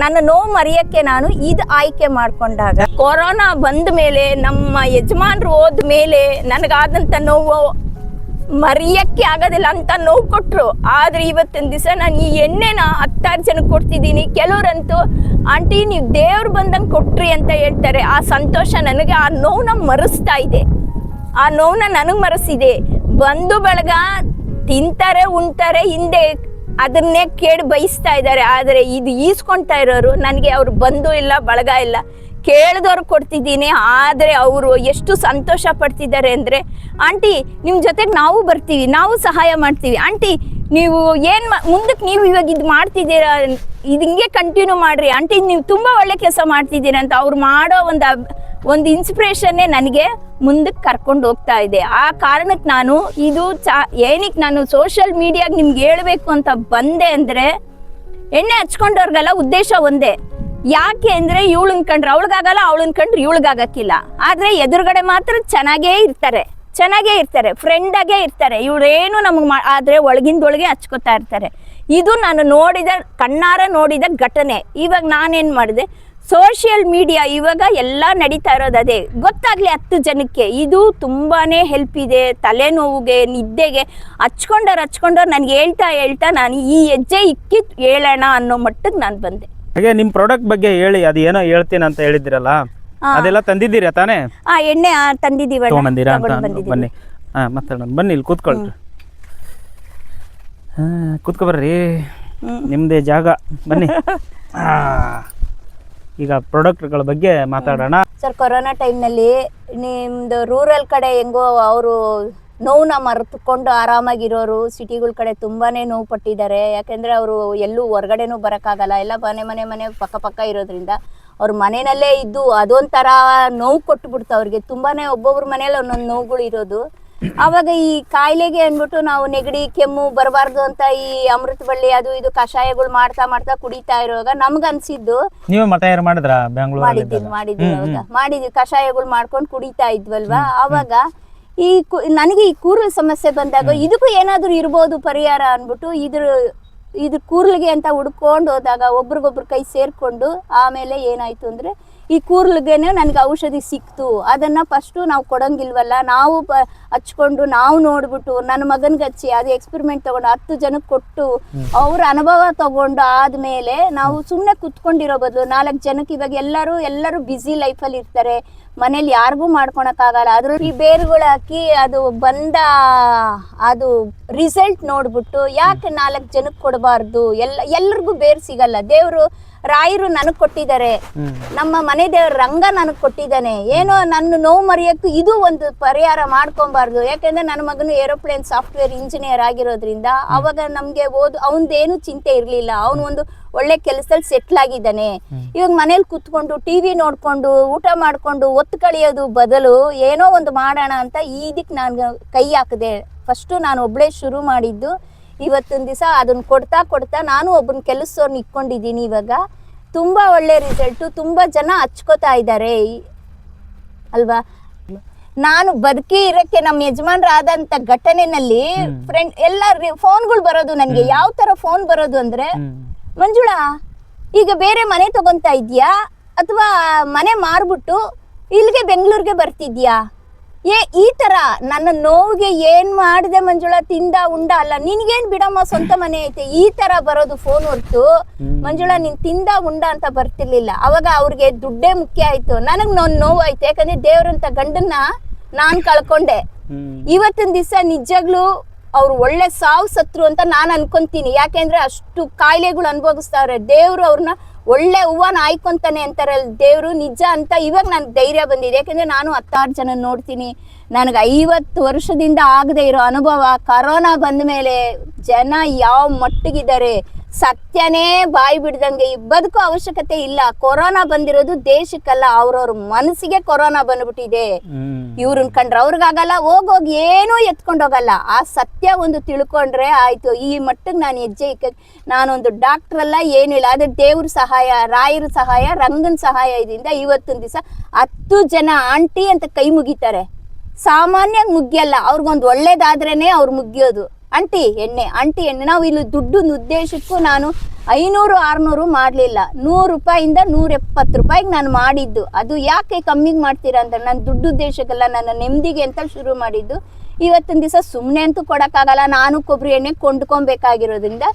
ನನ್ನ ನೋವು ಮರೆಯಕ್ಕೆ ನಾನು ಇದು ಆಯ್ಕೆ ಮಾಡ್ಕೊಂಡಾಗ, ಕೊರೋನಾ ಬಂದ ಮೇಲೆ, ನಮ್ಮ ಯಜಮಾನ್ರು ಹೋದ ಮೇಲೆ ನನಗಾದಂಥ ನೋವು ಮರೆಯಕ್ಕೆ ಆಗೋದಿಲ್ಲ ಅಂತ ನೋವು ಕೊಟ್ಟರು. ಆದರೆ ಇವತ್ತಿನ ದಿವಸ ನಾನು ಈ ಎಣ್ಣೆನ 10 ಜನಕ್ಕೆ ಕೊಡ್ತಿದ್ದೀನಿ. ಕೆಲವರಂತೂ ಆಂಟಿ ನೀವು ದೇವ್ರು ಬಂದಂಗೆ ಕೊಟ್ರಿ ಅಂತ ಹೇಳ್ತಾರೆ. ಆ ಸಂತೋಷ ನನಗೆ ಆ ನೋವನ್ನ ಮರೆಸ್ತಾ ಇದೆ. ಆ ನೋವನ್ನ ನನಗೆ ಮರೆಸಿದೆ. ಬಂದು ಬೆಳಗ ತಿಂತಾರೆ, ಉಣ್ತಾರೆ, ಹಿಂದೆ ಅದನ್ನೇ ಕೇಳಿ ಬಯಸ್ತಾ ಇದ್ದಾರೆ. ಆದರೆ ಇದು ಈಸ್ಕೊಳ್ತಾ ಇರೋರು ನನಗೆ ಅವ್ರು ಬಂಧು ಇಲ್ಲ, ಬಳಗ ಇಲ್ಲ. ಕೇಳಿದವ್ರು ಕೊಡ್ತಿದ್ದೀನಿ. ಆದರೆ ಅವರು ಎಷ್ಟು ಸಂತೋಷ ಪಡ್ತಿದ್ದಾರೆ ಅಂದರೆ, ಆಂಟಿ ನಿಮ್ಮ ಜೊತೆಗೆ ನಾವು ಬರ್ತೀವಿ, ನಾವು ಸಹಾಯ ಮಾಡ್ತೀವಿ. ಆಂಟಿ ನೀವು ಏನು ಮುಂದಕ್ಕೆ ನೀವು ಇವಾಗ ಇದು ಮಾಡ್ತಿದ್ದೀರಾ, ಇದು ಹಿಂಗೆ ಕಂಟಿನ್ಯೂ ಮಾಡಿರಿ ಆಂಟಿ, ನೀವು ತುಂಬ ಒಳ್ಳೆ ಕೆಲಸ ಮಾಡ್ತಿದ್ದೀರಾ ಅಂತ ಅವ್ರು ಮಾಡೋ ಒಂದು ಇನ್ಸ್ಪಿರೇಷನ್ನೇ ನನಗೆ ಮುಂದಕ್ಕೆ ಕರ್ಕೊಂಡು ಹೋಗ್ತಾ ಇದೆ. ಆ ಕಾರಣಕ್ಕೆ ನಾನು ಇದು ಏನಕ್ಕೆ ನಾನು ಸೋಷಿಯಲ್ ಮೀಡಿಯಾಗೆ ನಿಮ್ಗೆ ಹೇಳಬೇಕು ಅಂತ ಬಂದೆ ಅಂದರೆ, ಎಣ್ಣೆ ಹಚ್ಕೊಂಡವ್ರಿಗೆಲ್ಲ ಉದ್ದೇಶ ಒಂದೇ. ಯಾಕೆ ಅಂದರೆ ಇವಳನ್ನ ಕಂಡ್ರೆ ಅವಳಿಗಾಗಲ್ಲ, ಅವಳನ್ನ ಕಂಡ್ರೆ ಇವಳಿಗಾಗಕ್ಕಿಲ್ಲ. ಆದರೆ ಎದುರುಗಡೆ ಮಾತ್ರ ಚೆನ್ನಾಗೇ ಇರ್ತಾರೆ, ಫ್ರೆಂಡಾಗೇ ಇರ್ತಾರೆ. ಇವಳೇನು ನಮಗೆ ಆದರೆ ಒಳಗಿಂದೊಳಗೆ ಹಚ್ಕೋತಾ ಇರ್ತಾರೆ. ಇದು ನಾನು ಕಣ್ಣಾರ ನೋಡಿದ ಘಟನೆ. ಇವಾಗ ನಾನೇನು ಮಾಡಿದೆ, ಸೋಷಿಯಲ್ ಮೀಡಿಯಾ ಇವಾಗ ಎಲ್ಲ ನಡೀತಾ ಇರೋದು ಅದೇ. ಗೊತ್ತಾಗಲಿ 10 ಜನಕ್ಕೆ. ಇದು ತುಂಬಾ ಹೆಲ್ಪ್ ಇದೆ. ತಲೆನೋವಿಗೆ, ನಿದ್ದೆಗೆ ಹಚ್ಕೊಂಡವ್ರು ನನಗೆ ಹೇಳ್ತಾ ನಾನು ಈ ಹೆಜ್ಜೆ ಇಕ್ಕಿತ್ತು ಹೇಳೋಣ ಅನ್ನೋ ಮಟ್ಟಕ್ಕೆ ನಾನು ಬಂದೆ. ಹಾಗೆ ನಿಮ್ಮ ಪ್ರಾಡಕ್ಟ್ ಬಗ್ಗೆ ಹೇಳಿ, ಅದು ಏನೋ ಹೇಳ್ತೀನಿ ಅಂತ ಹೇಳಿದಿರಲ್ಲ, ಅದೆಲ್ಲ ತಂದಿದ್ದೀರಾ ತಾನೇ? ಎಣ್ಣೆ ತಂದಿದ್ದೀವಿ, ತಗೊಂಬಂದಿರಾ ಅಂತ ಬನ್ನಿ. ಮಾತಾಡೋಣ ಬನ್ನಿ, ಇಲ್ಲಿ ಕೂತ್ಕೊಳ್ರಿ. ಕೂತ್ಕೊಬರ್ರಿ, ನಿಮ್ಮದೇ ಜಾಗ, ಬನ್ನಿ. ಈಗ ಪ್ರಾಡಕ್ಟ್ಗಳ ಬಗ್ಗೆ ಮಾತಾಡೋಣ ಸರ್. ಕೊರೋನಾ ಟೈಮ್ನಲ್ಲಿ ನಿಮ್ದು ರೂರಲ್ ಕಡೆ ಹೆಂಗೋ ಅವರು ನೋವನ್ನ ಮರೆತುಕೊಂಡು ಆರಾಮಾಗಿರೋರು ಸಿಟಿಗಳ ಕಡೆ ತುಂಬಾ ನೋವು ಪಟ್ಟಿದ್ದಾರೆ. ಯಾಕೆಂದರೆ ಅವರು ಎಲ್ಲೂ ಹೊರಗಡೆನೂ ಬರೋಕ್ಕಾಗಲ್ಲ, ಎಲ್ಲ ಮನೆ ಪಕ್ಕ ಇರೋದ್ರಿಂದ ಅವ್ರ ಮನೆಯಲ್ಲೇ ಇದ್ದು ಅದೊಂಥರ ನೋವು ಕೊಟ್ಟುಬಿಡ್ತು ಅವ್ರಿಗೆ. ತುಂಬಾ ಒಬ್ಬೊಬ್ರ ಮನೇಲಿ ಒಂದೊಂದು ನೋವುಗಳು ಇರೋದು. ಆವಾಗ ಈ ಕಾಯಿಲೆಗೆ ಅಂದ್ಬಿಟ್ಟು ನಾವು ನೆಗಡಿ ಕೆಮ್ಮು ಬರಬಾರ್ದು ಅಂತ ಈ ಅಮೃತ ಬಳ್ಳಿ ಅದು ಇದು ಕಷಾಯಗಳು ಮಾಡ್ತಾ ಕುಡಿತಾ ಇರುವಾಗ ನಮ್ಗನ್ಸಿದ್ದು, ನೀವು ಮತ ಯಾರು ಮಾಡಿದ್ರಾ? ಬೆಂಗಳೂರು ಮಾಡಿದ್ವಿ ಕಷಾಯಗಳು ಮಾಡ್ಕೊಂಡು ಕುಡಿತಾ ಇದ್ವಲ್ವಾ. ಆವಾಗ ನನಗೆ ಈ ಕೂರ್ಲ ಸಮಸ್ಯೆ ಬಂದಾಗ ಇದಕ್ಕೂ ಏನಾದ್ರು ಇರ್ಬೋದು ಪರಿಹಾರ ಅನ್ಬಿಟ್ಟು ಇದ್ರ ಕೂರ್ಲಿಗೆ ಅಂತ ಹುಡ್ಕೊಂಡು ಹೋದಾಗ ಒಬ್ರಿಗೊಬ್ರು ಕೈ ಸೇರ್ಕೊಂಡು ಆಮೇಲೆ ಏನಾಯ್ತು ಅಂದ್ರೆ ಈ ಕೂರ್ಲಿಗೆನೆ ನನಗೆ ಔಷಧಿ ಸಿಕ್ತು. ಅದನ್ನ ಫಸ್ಟು ನಾವು ಕೊಡಂಗಿಲ್ವಲ್ಲ, ನಾವು ಹಚ್ಕೊಂಡು ನಾವು ನೋಡ್ಬಿಟ್ಟು ನನ್ನ ಮಗನ್ಗೆ ಹಚ್ಚಿ ಅದು ಎಕ್ಸ್ಪೆರಿಮೆಂಟ್ ತಗೊಂಡು 10 ಜನಕ್ಕೆ ಕೊಟ್ಟು ಅವ್ರ ಅನುಭವ ತಗೊಂಡು ಆದ್ಮೇಲೆ ನಾವು ಸುಮ್ಮನೆ ಕುತ್ಕೊಂಡಿರೋ ಬದಲು 4 ಜನಕ್ಕೆ, ಇವಾಗ ಎಲ್ಲರೂ ಬ್ಯುಸಿ ಲೈಫಲ್ಲಿ ಇರ್ತಾರೆ, ಮನೇಲಿ ಯಾರಿಗೂ ಮಾಡ್ಕೊಳಕ್ಕಾಗಲ್ಲ. ಅದ್ರ ಈ ಬೇರುಗಳು ಹಾಕಿ ಅದು ರಿಸಲ್ಟ್ ನೋಡ್ಬಿಟ್ಟು ಯಾಕೆ 4 ಜನಕ್ಕೆ ಕೊಡಬಾರ್ದು, ಎಲ್ಲರಿಗೂ ಬೇರು ಸಿಗಲ್ಲ. ದೇವರು ರಾಯರು ನನಗೆ ಕೊಟ್ಟಿದ್ದಾರೆ, ನಮ್ಮ ಮನೆ ದೇವ್ರ ರಂಗ ನನಗೆ ಕೊಟ್ಟಿದ್ದಾನೆ. ಏನೋ ನನ್ನ ನೋವು ಮರೆಯಕ್ಕೂ ಇದು ಒಂದು ಪರಿಹಾರ ಮಾಡ್ಕೊಬಾರ್ದು. ಯಾಕೆಂದ್ರೆ ನನ್ನ ಮಗನು ಏರೋಪ್ಲೇನ್ ಸಾಫ್ಟ್ವೇರ್ ಇಂಜಿನಿಯರ್ ಆಗಿರೋದ್ರಿಂದ ಅವಾಗ ನಮ್ಗೆ ಅವನದೇನು ಚಿಂತೆ ಇರ್ಲಿಲ್ಲ. ಅವನು ಒಂದು ಒಳ್ಳೆ ಕೆಲಸದಲ್ಲಿ ಸೆಟ್ಲ್ ಆಗಿದ್ದಾನೆ. ಇವಾಗ ಮನೇಲಿ ಕುತ್ಕೊಂಡು ಟಿವಿ ನೋಡ್ಕೊಂಡು ಊಟ ಮಾಡ್ಕೊಂಡು ಒತ್ತು ಕಳಿಯೋದು ಬದಲು ಏನೋ ಒಂದು ಮಾಡೋಣ ಅಂತ ಇದಕ್ಕೆ ನಾನು ಕೈ ಹಾಕಿದೆ. ಫಸ್ಟು ನಾನು ಒಬ್ಳೇ ಶುರು ಮಾಡಿದ್ದು. ಇವತ್ತಿನ ದಿವಸ ಅದನ್ನ ಕೊಡ್ತಾ ನಾನು ಒಬ್ಬನ ಕೆಲಸದವ್ರನ್ನ ಇಟ್ಕೊಂಡಿದ್ದೀನಿ. ಇವಾಗ ತುಂಬಾ ಒಳ್ಳೆ ರಿಸಲ್ಟು, ತುಂಬಾ ಜನ ಹಚ್ಕೋತಾ ಇದ್ದಾರೆ ಅಲ್ವಾ. ನಾನು ಬದುಕಿ ಇರಕ್ಕೆ ನಮ್ಮ ಯಜಮಾನ್ರಾದಂತ ಘಟನೆನಲ್ಲಿ ಫ್ರೆಂಡ್ ಎಲ್ಲ ಫೋನ್ಗಳು ಬರೋದು ನನಗೆ. ಯಾವ ತರ ಫೋನ್ ಬರೋದು ಅಂದ್ರೆ, ಮಂಜುಳಾ ಈಗ ಬೇರೆ ಮನೆ ತಗೊಂತಾ ಇದ್ಯಾ ಅಥವಾ ಮನೆ ಮಾರ್ಬಿಟ್ಟು ಇಲ್ಲಿಗೆ ಬೆಂಗಳೂರಿಗೆ ಬರ್ತಿದ್ಯಾ? ಈ ತರ ನನ್ನ ನೋವಿಗೆ ಏನ್ ಮಾಡಿದೆ ಮಂಜುಳಾ, ತಿಂದ ಉಂಡ ಅಲ್ಲ, ನಿನ್ಗೇನ್ ಬಿಡಮ್ಮ ಸ್ವಂತ ಮನೆ ಐತೆ, ಈ ತರ ಬರೋದು ಫೋನ್ ಹೊರ್ತು ಮಂಜುಳಾ ನೀನ್ ತಿಂದ ಉಂಡ ಅಂತ ಬರ್ತಿರ್ಲಿಲ್ಲ. ಅವಾಗ ಅವ್ರಿಗೆ ದುಡ್ಡೇ ಮುಖ್ಯ ಆಯ್ತು. ನನಗ್ ನೋವು ಆಯ್ತು. ಯಾಕಂದ್ರೆ ದೇವ್ರಂತ ಗಂಡನ್ನ ನಾನ್ ಕಳ್ಕೊಂಡೆ. ಇವತ್ತಿನ ದಿವಸ ನಿಜಗ್ಲು ಅವ್ರು ಒಳ್ಳೆ ಸಾವು ಸತ್ರು ಅಂತ ನಾನು ಅನ್ಕೊಂತೀನಿ. ಯಾಕೆಂದ್ರೆ ಅಷ್ಟು ಕಾಯಿಲೆಗಳು ಅನುಭವಿಸ್ತಾವ್ರೆ. ದೇವ್ರು ಅವ್ರನ್ನ ಒಳ್ಳೆ ಹೂವನ ಆಯ್ಕೊಂತಾನೆ ಅಂತಾರಲ್ಲ ದೇವ್ರು, ನಿಜ ಅಂತ ಇವಾಗ ನನ್ಗೆ ಧೈರ್ಯ ಬಂದಿದೆ. ಯಾಕಂದ್ರೆ ನಾನು 16 ಜನ ನೋಡ್ತೀನಿ. ನನಗೆ 50 ವರ್ಷದಿಂದ ಆಗದೆ ಇರೋ ಅನುಭವ. ಕರೋನಾ ಬಂದ ಮೇಲೆ ಜನ ಯಾವ ಮಟ್ಟಿಗಿದ್ದಾರೆ, ಸತ್ಯನೇ ಬಾಯಿ ಬಿಡ್ದಂಗೆ ಬದುಕೋ ಅವಶ್ಯಕತೆ ಇಲ್ಲ. ಕೊರೋನಾ ಬಂದಿರೋದು ದೇಶಕ್ಕಲ್ಲ, ಅವ್ರವ್ರ ಮನಸ್ಸಿಗೆ ಕೊರೋನಾ ಬಂದ್ಬಿಟ್ಟಿದೆ. ಇವ್ರನ್ನ ಕಂಡ್ರೆ ಅವ್ರಿಗಾಗಲ್ಲ, ಹೋಗೋಗಿ ಏನೂ ಎತ್ಕೊಂಡೋಗಲ್ಲ. ಆ ಸತ್ಯ ಒಂದು ತಿಳ್ಕೊಂಡ್ರೆ ಆಯ್ತು. ಈ ಮಟ್ಟಿಗೆ ನಾನು ಹೆಜ್ಜೆ ನಾನೊಂದು ಡಾಕ್ಟರ್ ಅಲ್ಲ, ಏನಿಲ್ಲ. ಅದೇ ದೇವ್ರ ಸಹಾಯ, ರಾಯರ ಸಹಾಯ, ರಂಗನ ಸಹಾಯ ಇದರಿಂದ ಇವತ್ತಿನ ದಿವಸ 10 ಜನ ಆಂಟಿ ಅಂತ ಕೈ ಮುಗಿತಾರೆ. ಸಾಮಾನ್ಯ ಮುಗಿಯಲ್ಲ, ಅವ್ರಿಗೊಂದು ಒಳ್ಳೇದಾದ್ರೇನೆ ಅವ್ರು ಮುಗಿಯೋದು. ಆಂಟಿ ಎಣ್ಣೆ ನಾವು ಇಲ್ಲಿ ದುಡ್ಡು ಉದ್ದೇಶಕ್ಕೂ ನಾನು 500-600 ಮಾಡಲಿಲ್ಲ. 100 ರೂಪಾಯಿಂದ 170 ರೂಪಾಯಿಗೆ ನಾನು ಮಾಡಿದ್ದು. ಅದು ಯಾಕೆ ಕಮ್ಮಿಗೆ ಮಾಡ್ತೀರಾ ಅಂತ ನಾನು ದುಡ್ಡು ಉದ್ದೇಶಕ್ಕಲ್ಲ, ನನ್ನ ನೆಮ್ಮದಿಗೆ ಅಂತ ಶುರು ಮಾಡಿದ್ದು. ಇವತ್ತಿನ ದಿವಸ ಸುಮ್ಮನೆ ಅಂತೂ ಕೊಡೋಕ್ಕಾಗಲ್ಲ. ನಾನು ಕೊಬ್ಬರಿ ಎಣ್ಣೆ ಕೊಂಡ್ಕೊಬೇಕಾಗಿರೋದ್ರಿಂದ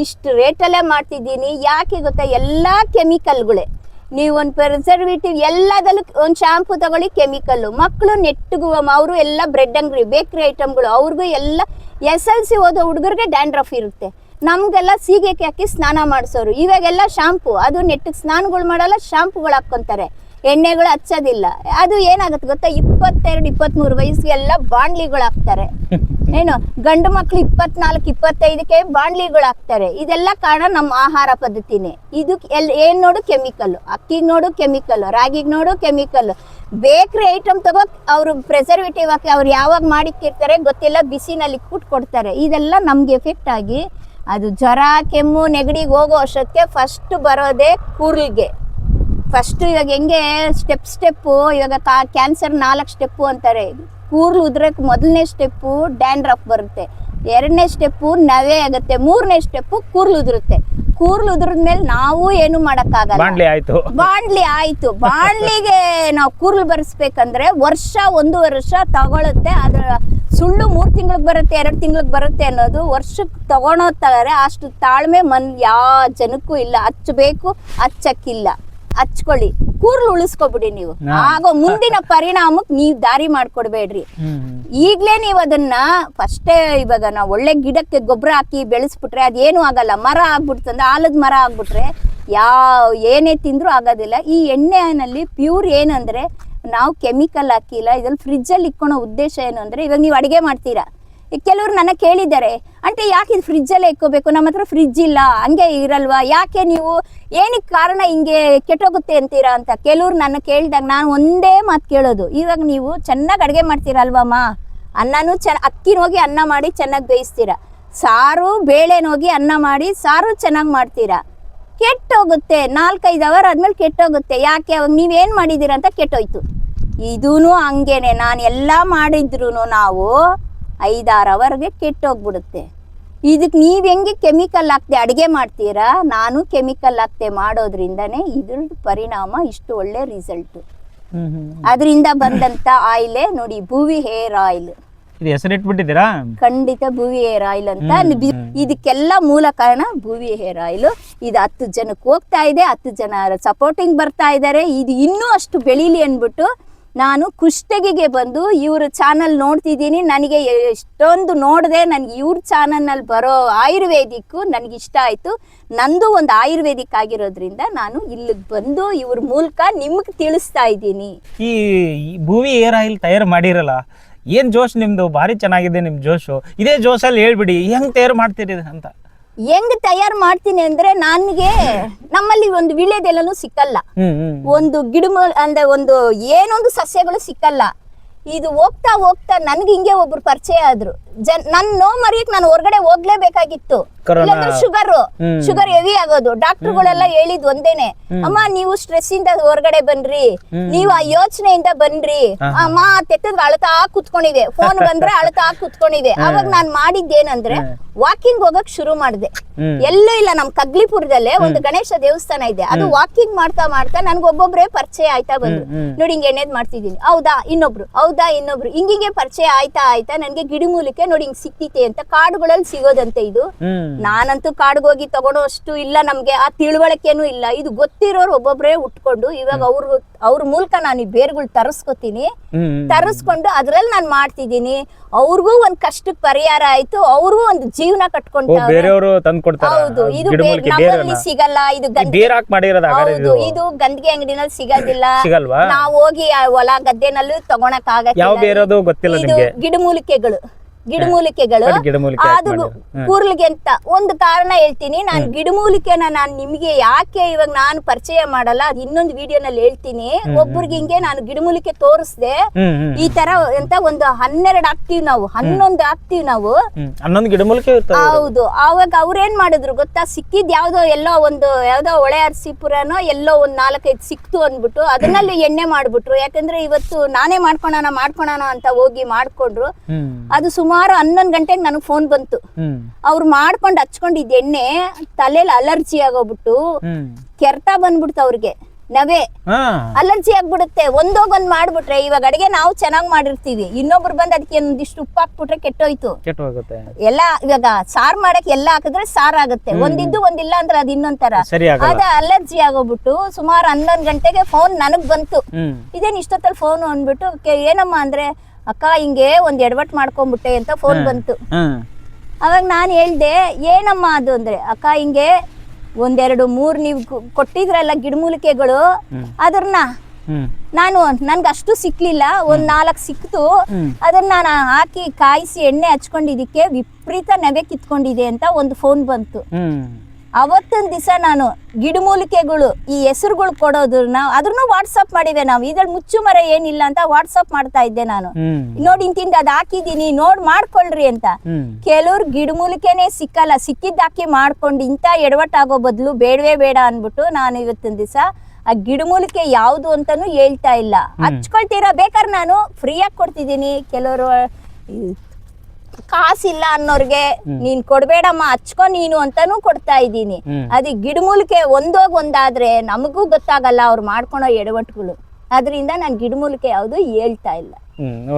ಇಷ್ಟು ರೇಟಲ್ಲೇ ಮಾಡ್ತಿದ್ದೀನಿ. ಯಾಕೆ ಗೊತ್ತಾ, ಎಲ್ಲ ಕೆಮಿಕಲ್ಗಳೇ. ನೀವು ಒಂದು ಪ್ರಿಸರ್ವೇಟಿವ್ ಎಲ್ಲದಲ್ಲೂ, ಒಂದು ಶಾಂಪು ತಗೊಳ್ಳಿ ಕೆಮಿಕಲ್ಲು. ಮಕ್ಕಳು ನೆಟ್ಟಿಗೂ ಅವರು ಎಲ್ಲ ಬ್ರೆಡ್ ಅಂಗಡಿ ಬೇಕ್ರಿ ಐಟಮ್ಗಳು, ಅವ್ರಿಗೂ ಎಲ್ಲ SLC ಓದೋ ಹುಡುಗರಿಗೆ ಡ್ಯಾಂಡ್ರಫ್ ಇರುತ್ತೆ. ನಮ್ಗೆಲ್ಲ ಸೀಗೆಗೆ ಹಾಕಿ ಸ್ನಾನ ಮಾಡಿಸೋರು. ಇವಾಗೆಲ್ಲ ಶಾಂಪು, ಅದು ನೆಟ್ಟಿಗೆ ಸ್ನಾನಗಳು ಮಾಡಲ್ಲ, ಶಾಂಪುಗಳು ಹಾಕ್ಕೊಂತಾರೆ, ಎಣ್ಣೆಗಳು ಹಚ್ಚೋದಿಲ್ಲ. ಅದು ಏನಾಗುತ್ತೆ ಗೊತ್ತಾ, 22-23 ವಯಸ್ಸಿಗೆಲ್ಲ ಬಾಣ್ಲಿಗಳು ಹಾಕ್ತಾರೆ. ಏನು ಗಂಡು ಮಕ್ಳು 24-25ಕ್ಕೆ ಬಾಣ್ಲಿಗಳು ಹಾಕ್ತಾರೆ. ಇದೆಲ್ಲ ಕಾರಣ ನಮ್ಮ ಆಹಾರ ಪದ್ಧತಿನೇ. ಇದು ಏನ್ ನೋಡು ಕೆಮಿಕಲ್, ಅಕ್ಕಿಗೆ ನೋಡು ಕೆಮಿಕಲ್, ರಾಗಿಗೆ ನೋಡು ಕೆಮಿಕಲ್, ಬೇಕ್ರಿ ಐಟಮ್ ತಗೋ ಅವರು ಪ್ರಿಸರ್ವೇಟಿವ್ ಹಾಕಿ ಅವ್ರು ಯಾವಾಗ ಮಾಡಿಕ್ಕಿರ್ತಾರೆ ಗೊತ್ತಿಲ್ಲ, ಬಿಸಿನಲ್ಲಿ ಕೂಟ್ ಕೊಡ್ತಾರೆ. ಇದೆಲ್ಲ ನಮ್ಗೆ ಎಫೆಕ್ಟ್ ಆಗಿ ಅದು ಜ್ವರ, ಕೆಮ್ಮು, ನೆಗಡಿಗೆ ಹೋಗೋ ಅಷ್ಟಕ್ಕೆ ಫಸ್ಟ್ ಬರೋದೇ ಕೂರ್ಲಿಗೆ. ಫಸ್ಟ್ ಇವಾಗ ಹೆಂಗೆ ಸ್ಟೆಪ್ಪು, ಇವಾಗ ಕ್ಯಾನ್ಸರ್ 4 ಸ್ಟೆಪ್ಪು ಅಂತಾರೆ. ಕೂರ್ಲು ಉದ್ರಕ್ಕೆ ಮೊದಲನೇ ಸ್ಟೆಪ್ಪು ಡ್ಯಾಂಡ್ರಫ್ ಬರುತ್ತೆ, 2ನೇ ಸ್ಟೆಪ್ಪು ನವೆ ಆಗುತ್ತೆ, 3ನೇ ಸ್ಟೆಪ್ಪು ಕೂರ್ಲು ಉದುರುತ್ತೆ. ಕೂರ್ಲು ಉದ್ರದ್ಮೇಲೆ ನಾವು ಏನು ಮಾಡಕ್ಕಾಗಲ್ಲ. ಬಾಣ್ಲಿ ಆಯ್ತು. ಬಾಣ್ಲಿಗೆ ನಾವು ಕೂರ್ಲು ಬರೆಸ್ಬೇಕಂದ್ರೆ 1.5 ವರ್ಷ ತಗೊಳುತ್ತೆ. ಅದ್ರ ಸುಳ್ಳು 3 ತಿಂಗಳಿಗೆ ಬರುತ್ತೆ, 2 ತಿಂಗಳಿಗೆ ಬರುತ್ತೆ ಅನ್ನೋದು ವರ್ಷಕ್ಕೆ ತಗೊಳೋತಾರೆ. ಅಷ್ಟು ತಾಳ್ಮೆ ಯಾವ ಜನಕ್ಕೂ ಇಲ್ಲ. ಹಚ್ಚಬೇಕು, ಹಚ್ಚಕ್ಕಿಲ್ಲ, ಹಚ್ಕೊಳ್ಳಿ, ಕೂರ್ಲು ಉಳಿಸ್ಕೊಬಿಡಿ ನೀವು. ಆಗ ಮುಂದಿನ ಪರಿಣಾಮಕ್ಕೆ ನೀವು ದಾರಿ ಮಾಡ್ಕೊಡ್ಬೇಡ್ರಿ. ಈಗ್ಲೇ ನೀವು ಅದನ್ನ ಫಸ್ಟೇ ಇವಾಗ ನಾವು ಒಳ್ಳೆ ಗಿಡಕ್ಕೆ ಗೊಬ್ಬರ ಹಾಕಿ ಬೆಳೆಸ್ಬಿಟ್ರೆ ಅದೇನು ಆಗಲ್ಲ. ಮರ ಆಗ್ಬಿಡ್ತಂದ್ರೆ ಆಲದ ಮರ ಆಗ್ಬಿಟ್ರೆ ಏನೇ ತಿಂದ್ರೂ ಆಗೋದಿಲ್ಲ. ಈ ಎಣ್ಣೆನಲ್ಲಿ ಪ್ಯೂರ್ ಏನಂದ್ರೆ ನಾವು ಕೆಮಿಕಲ್ ಹಾಕಿಲ್ಲ. ಇದ್ರಲ್ಲಿ ಫ್ರಿಜ್ಜಲ್ಲಿ ಇಟ್ಕೊಳೋ ಉದ್ದೇಶ ಏನು ಅಂದ್ರೆ, ಇವಾಗ ನೀವು ಅಡಿಗೆ ಮಾಡ್ತೀರಾ, ಕೆಲವ್ರು ನನ್ನ ಕೇಳಿದ್ದಾರೆ, అంటే ಯಾಕೆ ಇದು ಫ್ರಿಜ್ಜಲ್ಲೇ ಇಕ್ಕೋಬೇಕು, ನಮ್ಮ ಹತ್ರ ಫ್ರಿಜ್ ಇಲ್ಲ, ಹಂಗೆ ಇರಲ್ವಾ, ಯಾಕೆ ನೀವು ಏನಕ್ಕೆ ಕಾರಣ ಹಿಂಗೆ ಕೆಟ್ಟೋಗುತ್ತೆ ಅಂತೀರಾ ಅಂತ ಕೆಲವ್ರು ನನ್ನ ಕೇಳಿದಾಗ ನಾನು ಒಂದೇ ಮಾತು ಕೇಳೋದು, ಇವಾಗ ನೀವು ಚೆನ್ನಾಗಿ ಅಡುಗೆ ಮಾಡ್ತೀರಲ್ವಮ್ಮ, ಅನ್ನನೂ ಅಕ್ಕಿನ ಹೋಗಿ ಅನ್ನ ಮಾಡಿ ಚೆನ್ನಾಗಿ ಬೇಯಿಸ್ತೀರಾ, ಸಾರು ಬೇಳೆನೋಗಿ ಅನ್ನ ಮಾಡಿ ಸಾರು ಚೆನ್ನಾಗಿ ಮಾಡ್ತೀರಾ, ಕೆಟ್ಟೋಗುತ್ತೆ 4-5 ಅವರ್ ಆದ್ಮೇಲೆ ಕೆಟ್ಟೋಗುತ್ತೆ. ಯಾಕೆ, ಅವಾಗ ನೀವೇನು ಮಾಡಿದ್ದೀರಾ ಅಂತ ಕೆಟ್ಟೋಯ್ತು. ಇದೂ ಹಂಗೇನೆ, ನಾನು ಎಲ್ಲ ಮಾಡಿದ್ರು ನಾವು 5-6 ಅವರ್ಗೆ ಕೆಟ್ಟೋಗ್ಬಿಡುತ್ತೆ. ಇದಕ್ಕೆ ನೀವು ಹೆಂಗೆ ಕೆಮಿಕಲ್ ಹಾಕ್ದೆ ಅಡುಗೆ ಮಾಡ್ತೀರಾ, ನಾನು ಕೆಮಿಕಲ್ ಹಾಕ್ದೆ ಮಾಡೋದ್ರಿಂದನೇ ಇದ್ರ ಪರಿಣಾಮ ಇಷ್ಟು ಒಳ್ಳೆ ರಿಸಲ್ಟ್. ಅದರಿಂದ ಬಂದಂತ ಆಯಿಲೇ ನೋಡಿ, ಭೂವಿ ಹೇರ್ ಆಯಿಲ್. ಹೆಸರಿಟ್ಬಿಟ್ಟಿದ್ದೀರಾ? ಖಂಡಿತ ಭೂವಿ ಹೇರ್ ಆಯಿಲ್ ಅಂತ. ಇದಕ್ಕೆಲ್ಲ ಮೂಲ ಕಾರಣ ಭೂವಿ ಹೇರ್ ಆಯಿಲ್. ಇದು 10 ಜನಕ್ಕೆ ಹೋಗ್ತಾ ಇದೆ, 10 ಜನ ಸಪೋರ್ಟಿಂಗ್ ಬರ್ತಾ ಇದ್ದಾರೆ. ಇದು ಇನ್ನೂ ಅಷ್ಟು ಬೆಳೀಲಿ ಅಂದ್ಬಿಟ್ಟು ನಾನು ಕುಷ್ಟಗಿಗೆ ಬಂದು ಇವ್ರ ಚಾನಲ್ ನೋಡ್ತಿದ್ದೀನಿ. ನನಗೆ ಎಷ್ಟೊಂದು ನೋಡಿದೆ, ನನಗೆ ಇವ್ರ ಚಾನಲ್ನಲ್ಲಿ ಬರೋ ಆಯುರ್ವೇದಿಕ್ಕು ನನಗಿಷ್ಟ ಆಯಿತು. ನಂದು ಒಂದು ಆಯುರ್ವೇದಿಕ್ ಆಗಿರೋದ್ರಿಂದ ನಾನು ಇಲ್ಲಿಗೆ ಬಂದು ಇವ್ರ ಮೂಲಕ ನಿಮ್ಗೆ ತಿಳಿಸ್ತಾ ಇದ್ದೀನಿ. ಈ ಭೂವಿ ಹೇರ್ ಆಯಿಲ್ ತಯಾರು ಮಾಡಿರಲ್ಲ, ಏನು ಜೋಶ್ ನಿಮ್ಮದು, ಭಾರಿ ಚೆನ್ನಾಗಿದೆ ನಿಮ್ಮ ಜೋಶು. ಇದೇ ಜೋಶಲ್ಲಿ ಹೇಳ್ಬಿಡಿ ಹೆಂಗೆ ತಯಾರು ಮಾಡ್ತೀರಿ ಅಂತ. ಹೆಂಗ್ ತಯಾರು ಮಾಡ್ತೀನಿ ಅಂದ್ರೆ, ನನಗೆ ನಮ್ಮಲ್ಲಿ ಒಂದು ವಿಳ್ಯದೆಲ್ಲೂ ಸಿಕ್ಕಲ್ಲ, ಒಂದು ಅಂದ್ರೆ ಒಂದು ಏನೊಂದು ಸಸ್ಯಗಳು ಸಿಕ್ಕಲ್ಲ. ಇದು ಹೋಗ್ತಾ ಹೋಗ್ತಾ ನನ್ಗೆ ಹಿಂಗೆ ಒಬ್ರು ಪರಿಚಯ ಆದ್ರು. ನನ್ ನೋವು ಮರಿಯಕ್ ನಾನು ಹೊರಗಡೆ ಹೋಗ್ಲೇಬೇಕಾಗಿತ್ತು, ಶುಗರ್ ಹೆವಿ ಆಗೋದು. ಡಾಕ್ಟರ್ಗಳೆಲ್ಲ ಹೇಳಿದ್ ಒಂದೇನೆ, ಅಮ್ಮ ನೀವು ಸ್ಟ್ರೆಸ್ ಇಂದ ಹೊರಗಡೆ ಬನ್ರಿ, ನೀವು ಆ ಯೋಚನೆಯಿಂದ ಬನ್ರಿ. ಅಮ್ಮ ತೆತ್ತದ್ ಅಳ್ತಾ ಕುತ್ಕೊಂಡಿದೆ, ಫೋನ್ ಬಂದ್ರೆ ಅಳ್ತಾ ಕುತ್ಕೊಂಡಿದೆ. ಅವಾಗ ನಾನ್ ಮಾಡಿದ್ದೇನಂದ್ರೆ ವಾಕಿಂಗ್ ಹೋಗಕ್ ಶುರು ಮಾಡಿದೆ. ಎಲ್ಲೂ ಇಲ್ಲ, ನಮ್ ಕಗ್ಲಿಪುರದಲ್ಲೇ ಒಂದು ಗಣೇಶ ದೇವಸ್ಥಾನ ಇದೆ, ಅದು ವಾಕಿಂಗ್ ಮಾಡ್ತಾ ಮಾಡ್ತಾ ನನ್ಗೆ ಒಬ್ಬೊಬ್ರೆ ಪರಿಚಯ ಆಯ್ತಾ ಬಂದ್ರು. ನೋಡಿ ಹಿಂಗ್ ಎಣ್ಣೆದ್ ಮಾಡ್ತಿದ್ದೀನಿ, ಹೌದಾ ಇನ್ನೊಬ್ರು, ಹೌದಾ ಇನ್ನೊಬ್ರು, ಹಿಂಗಿಗೆ ಪರಿಚಯ ಆಯ್ತಾ ನನಗೆ ಗಿಡಮೂಲಿಕೆ ನೋಡಿ ಹಿಂಗ್ ಸಿಕ್ತಿತೆ ಅಂತ. ಕಾಡುಗಳಲ್ಲಿ ಸಿಗೋದಂತೆ ಇದು. ನಾನಂತೂ ಕಾಡ್ಗೋಗಿ ತಗೊಳೋ ಅಷ್ಟು ಇಲ್ಲ, ನಮ್ಗೆ ಆ ತಿಳುವಳಿಕೆನೂ ಇಲ್ಲ. ಇದು ಗೊತ್ತಿರೋರು ಒಬ್ಬೊಬ್ರೆ ಉಟ್ಕೊಂಡು ಇವಾಗ ಅವ್ರ ಮೂಲಕ ನಾನು ಈ ಬೇರ್ಗಳು ತರಿಸ್ಕೊಂಡು ಅದ್ರಲ್ಲಿ ನಾನು ಮಾಡ್ತಿದ್ದೀನಿ. ಅವ್ರಿಗೂ ಒಂದ್ ಕಷ್ಟಕ್ಕೆ ಪರಿಹಾರ ಆಯ್ತು, ಅವ್ರಿಗೂ ಒಂದು ಜೀವನ ಕಟ್ಕೊಂಡ್ರೆ. ಹೌದು, ಇದು ನಮ್ಮಲ್ಲಿ ಸಿಗಲ್ಲ, ಇದು ಹೌದು, ಇದು ಗಂದಿಗೆ ಅಂಗಡಿನಲ್ಲಿ ಸಿಗೋದಿಲ್ಲ. ನಾವು ಹೋಗಿ ಹೊಲ ಗದ್ದೆನಲ್ಲೂ ತಗೊಳಕ್ ಆಗಲ್ಲ. ಇದು ಗಿಡಮೂಲಿಕೆಗಳು ಅದು ಕೂರ್ಲಿಗೆ ಅಂತ ಒಂದು ಕಾರಣ ಹೇಳ್ತೀನಿ. ನಾನು ಗಿಡಮೂಲಿಕೆನ ನಾನು ನಿಮ್ಗೆ ಯಾಕೆ ಇವಾಗ ನಾನು ಪರಿಚಯ ಮಾಡಲ್ಲ, ಅದು ಇನ್ನೊಂದು ವಿಡಿಯೋನಲ್ಲಿ ಹೇಳ್ತೀನಿ. ಒಬ್ಬರಿಗೆ ಹಿಂಗೆ ನಾನು ಗಿಡಮೂಲಿಕೆ ತೋರಿಸ್ದೆ, ಈ ತರ ಅಂತ ಒಂದು 12 ಹಾಕ್ತಿವಿ ನಾವು, 11 ಹಾಕ್ತಿವಿ ನಾವು, 11 ಗಿಡಮೂಲಿಕೆ. ಹೌದು. ಅವಾಗ ಅವ್ರೇನ್ ಮಾಡಿದ್ರು ಗೊತ್ತಾ, ಸಿಕ್ಕಿದ್ ಯಾವ್ದೋ ಹೊಳೆ ಅರಸೀಪುರನೋ ಎಲ್ಲೋ ಒಂದ್ 4-5 ಸಿಕ್ತು ಅಂದ್ಬಿಟ್ಟು ಅದನ್ನಲ್ಲಿ ಎಣ್ಣೆ ಮಾಡ್ಬಿಟ್ರು. ಯಾಕಂದ್ರೆ ಇವತ್ತು ನಾನೇ ಮಾಡ್ಕೊಳೋಣ ಅಂತ ಹೋಗಿ ಮಾಡ್ಕೊಂಡ್ರು. ಅದು ಸುಮಾರು 11 ಗಂಟೆಗೆ ನನಗೆ ಫೋನ್ ಬಂತು. ಅವ್ರು ಮಾಡ್ಕೊಂಡು ಹಚ್ಕೊಂಡಿದ್ದ ಎಣ್ಣೆ ತಲೆಯಲ್ಲಿ ಅಲರ್ಜಿ ಆಗೋಗ್ಬಿಟ್ಟು ಕೆರ್ತಾ ಬಂದ್ಬಿಡ್ತು ಅವ್ರಿಗೆ, ನವೆ ಅಲರ್ಜಿ ಆಗ್ಬಿಡುತ್ತೆ. ಒಂದೊಂದ್ ಮಾಡ್ಬಿಟ್ರೆ, ಇವಾಗ ಅಡಿಗೆ ನಾವು ಚೆನ್ನಾಗ್ ಮಾಡಿರ್ತೀವಿ, ಇನ್ನೊಬ್ರು ಬಂದ್ ಅದಕ್ಕೆ ಒಂದಿಷ್ಟು ಉಪ್ಪು ಹಾಕ್ಬಿಟ್ರೆ ಕೆಟ್ಟೋಯ್ತು ಎಲ್ಲ. ಇವಾಗ ಸಾರ್ ಮಾಡಕ್ ಎಲ್ಲ ಹಾಕಿದ್ರೆ ಸಾರ್ ಆಗುತ್ತೆ, ಒಂದಿದ್ದು ಒಂದಿಲ್ಲ ಅಂದ್ರೆ ಅದ್ ಇನ್ನೊಂದ್ ತರ. ಅದ ಅಲರ್ಜಿ ಆಗೋಗ್ಬಿಟ್ಟು ಸುಮಾರು 11 ಗಂಟೆಗೆ ಫೋನ್ ನನಗ್ ಬಂತು. ಇದೇನ್ ಇಷ್ಟೊತ್ತಲ್ಲಿ ಫೋನ್ ಅಂದ್ಬಿಟ್ಟು, ಏನಮ್ಮ ಅಂದ್ರೆ, ಅಕ್ಕ ಹಿಂಗೆ ಒಂದ್ ಎಡವಟ್ ಮಾಡ್ಕೊಂಡ್ಬಿಟ್ಟೆ ಅಂತ ಫೋನ್ ಬಂತು. ಅವಾಗ ನಾನು ಹೇಳ್ದೆ ಏನಮ್ಮ ಅದು ಅಂದ್ರೆ, ಅಕ್ಕ ಹಿಂಗೆ ಒಂದೆರಡು ಮೂರು ನೀವು ಕೊಟ್ಟಿದ್ರಲ್ಲ ಗಿಡಮೂಲಿಕೆಗಳು, ಅದನ್ನ ನಾನು ನನ್ಗೆ ಅಷ್ಟು ಸಿಕ್ಲಿಲ್ಲ, ಒಂದ್ 4 ಸಿಕ್ತು. ಅದನ್ನ ನಾನು ಹಾಕಿ ಕಾಯಿಸಿ ಎಣ್ಣೆ ಹಚ್ಕೊಂಡಿದ್ದಕ್ಕೆ ವಿಪರೀತ ನೆವೆ ಕಿತ್ಕೊಂಡಿದೆ ಅಂತ ಒಂದು ಫೋನ್ ಬಂತು. ಅವತ್ತೊಂದ್ ದಿವಸ ನಾನು ಗಿಡಮೂಲಿಕೆಗಳು ಈ ಹೆಸರುಗಳು ಕೊಡೋದನ್ನ ಅದನ್ನು ವಾಟ್ಸಪ್ ಮಾಡಿವೆ. ನಾವು ಇದ್ರಲ್ಲಿ ಮುಚ್ಚು ಮರ ಏನಿಲ್ಲ ಅಂತ ವಾಟ್ಸಪ್ ಮಾಡ್ತಾ ಇದ್ದೆ ನಾನು. ನೋಡಿ ಇಂತಿಂದ ಅದ್ ಹಾಕಿದೀನಿ, ನೋಡ್ ಮಾಡ್ಕೊಳ್ರಿ ಅಂತ. ಕೆಲವ್ರು ಗಿಡಮೂಲಿಕೆನೆ ಸಿಕ್ಕಲ್ಲ, ಸಿಕ್ಕಿದ್ ಹಾಕಿ ಮಾಡ್ಕೊಂಡು ಇಂತ ಎಡವಟ್ಟಾಗೋ ಬದಲು ಬೇಡವೇ ಬೇಡ ಅನ್ಬಿಟ್ಟು ನಾನು ಇವತ್ತಿನ ದಿವಸ ಆ ಗಿಡಮೂಲಿಕೆ ಯಾವ್ದು ಅಂತಾನು ಹೇಳ್ತಾ ಇಲ್ಲ. ಹಚ್ಕೊಳ್ತೀರಾ ಬೇಕಾದ್ರೆ ನಾನು ಫ್ರೀಯಾಗಿ ಕೊಡ್ತಿದ್ದೀನಿ. ಕೆಲವರು ಕಾಸಿಲ್ಲ ಅನ್ನೋರ್ಗೆ ನೀನ್ ಕೊಡ್ಬೇಡಮ್ಮ ಹಚ್ಕೊ ನೀನು ಅಂತಾನು ಕೊಡ್ತಾ ಇದ್ದೀನಿ. ಅದು ಗಿಡಮೂಲಿಕೆ ಒಂದಾದ್ರೆ ನಮಗೂ ಗೊತ್ತಾಗಲ್ಲ ಅವ್ರು ಮಾಡ್ಕೊಳೋ ಎಡವಟ್ಟುಗಳು. ಅದರಿಂದ ನಾನು ಗಿಡಮೂಲಿಕೆ ಯಾವ್ದು ಹೇಳ್ತಾ ಇಲ್ಲ.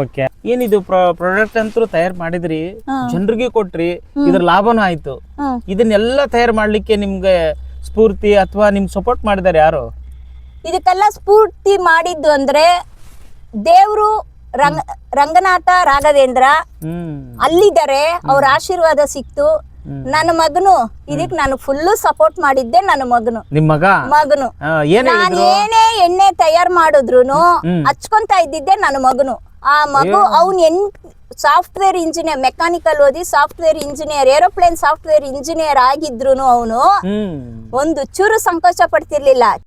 ಓಕೆ. ಏನಿದು ಪ್ರಾಡಕ್ಟ್ ಅಂತೂ ತಯಾರು ಮಾಡಿದ್ರಿ, ಜನರಿಗೆ ಕೊಟ್ರಿ, ಇದ್ರ ಲಾಭನೂ ಆಯ್ತು. ಇದನ್ನೆಲ್ಲ ತಯಾರು ಮಾಡ್ಲಿಕ್ಕೆ ನಿಮ್ಗೆ ಸ್ಫೂರ್ತಿ ಅಥವಾ ನಿಮ್ ಸಪೋರ್ಟ್ ಮಾಡಿದಾರೆ ಯಾರು? ಇದಕ್ಕೆಲ್ಲ ಸ್ಫೂರ್ತಿ ಮಾಡಿದ್ದು ಅಂದ್ರೆ ದೇವ್ರು, ರಂಗನಾಥ ರಾಘವೇಂದ್ರ ಅಲ್ಲಿದ್ದಾರೆ. ಅವ್ರ ಆಶೀರ್ವಾದ ಸಿಕ್ತು. ನನ್ನ ಮಗನು ಇದಕ್ ನಾನು ಫುಲ್ಲು ಸಪೋರ್ಟ್ ಮಾಡಿದ್ದೆ. ನನ್ನ ಮಗನು ನಾನು ಏನೇ ಎಣ್ಣೆ ತಯಾರು ಮಾಡಿದ್ರು ಹಚ್ಕೊಂತ ಇದ್ದಿದ್ದೆ ನನ್ನ ಮಗನು. ಆ ಮಗು ಅವ್ನ್ ಸಾಫ್ಟ್ವೇರ್ ಇಂಜಿನಿಯರ್, ಮೆಕ್ಯಾನಿಕಲ್ ಓದಿ software engineer, aeroplane software engineer ಆಗಿದ್ರು ಅವನು ಒಂದು ಚೂರು ಸಂಕೋಚ ಪಡ್ತಿರ್ಲಿಲ್ಲ.